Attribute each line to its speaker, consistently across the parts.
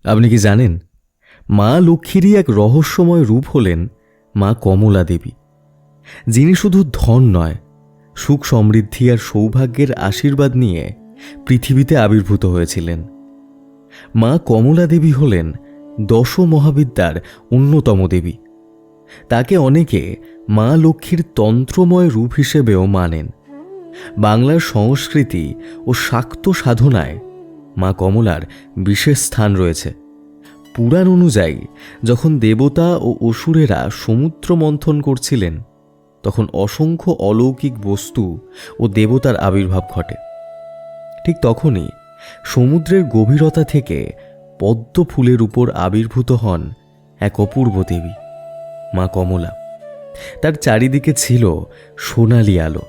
Speaker 1: আপনি কি জানেন, মা লক্ষ্মীরই এক রহস্যময় রূপ হলেন মা কমলা দেবী, যিনি শুধু ধন নয়, সুখ সমৃদ্ধি আর সৌভাগ্যের আশীর্বাদ নিয়ে পৃথিবীতে আবির্ভূত হয়েছিলেন। মা কমলা দেবী হলেন দশ মহাবিদ্যার অন্যতম দেবী। তাকে অনেকে মা লক্ষ্মীর তন্ত্রময় রূপ হিসেবেও মানেন। বাংলার সংস্কৃতি ও শাক্ত সাধনায় মা কমলার বিশেষ স্থান রয়েছে। পুরাণ অনুযায়ী যখন দেবতা ও অসুরেরা সমুদ্র মন্থন করছিলেন, তখন অসংখ্য অলৌকিক বস্তু ও দেবতার আবির্ভাব ঘটে। ঠিক তখনই সমুদ্রের গভীরতা থেকে পদ্ম ফুলের উপর আবির্ভূত হন এক অপূর্ব দেবী, মা কমলা। তার চারিদিকে ছিল সোনালি আলো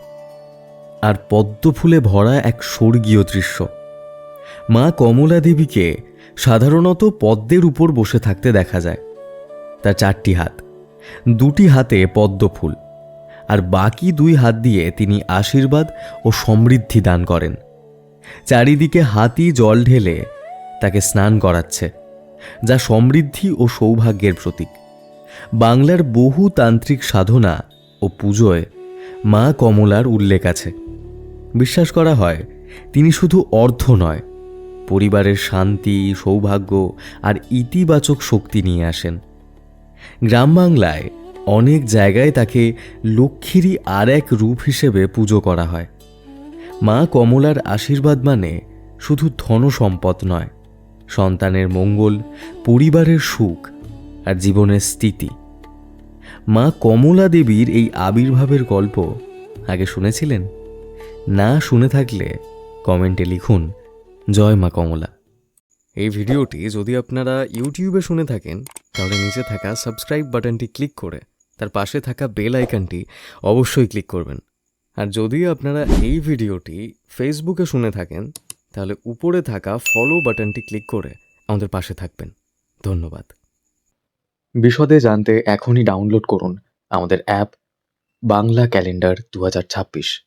Speaker 1: আর পদ্ম ফুলে ভরা এক স্বর্গীয় দৃশ্য। মা কমলা দেবীকে সাধারণত পদ্মের উপর বসে থাকতে দেখা যায়। তার চারটি হাত, দুটি হাতে পদ্ম ফুল, আর বাকি দুই হাত দিয়ে তিনি আশীর্বাদ ও সমৃদ্ধি দান করেন। চারিদিকে হাতি জল ঢেলে তাকে স্নান করাচ্ছে, যা সমৃদ্ধি ও সৌভাগ্যের প্রতীক। বাংলার বহু তান্ত্রিক সাধনা ও পুজোয় মা কমলার উল্লেখ আছে। বিশ্বাস করা হয় তিনি শুধু অর্থ নয়, পরিবারের শান্তি, সৌভাগ্য আর ইতিবাচক শক্তি নিয়ে আসেন। গ্রাম বাংলায় অনেক জায়গায় তাকে লক্ষ্মীরই আর এক রূপ হিসেবে পুজো করা হয়। মা কমলার আশীর্বাদ মানে শুধু ধন সম্পদ নয়, সন্তানের মঙ্গল, পরিবারের সুখ আর জীবনের স্থিতি। মা কমলা দেবীর এই আবির্ভাবের গল্প আগে শুনেছিলেন? না শুনে থাকলে কমেন্টে লিখুন জয় মা কমলা। এই ভিডিওটি যদি আপনারা ইউটিউবে শুনে থাকেন, তাহলে নিচে থাকা সাবস্ক্রাইব বাটনটি ক্লিক করে তার পাশে থাকা বেল আইকনটি অবশ্যই ক্লিক করবেন। আর যদি আপনারা এই ভিডিওটি ফেসবুকে শুনে থাকেন, তাহলে উপরে থাকা ফলো বাটনটি ক্লিক করে আমাদের পাশে থাকবেন। ধন্যবাদ।
Speaker 2: বিশদে জানতে এখনই ডাউনলোড করুন আমাদের অ্যাপ বাংলা ক্যালেন্ডার 2026।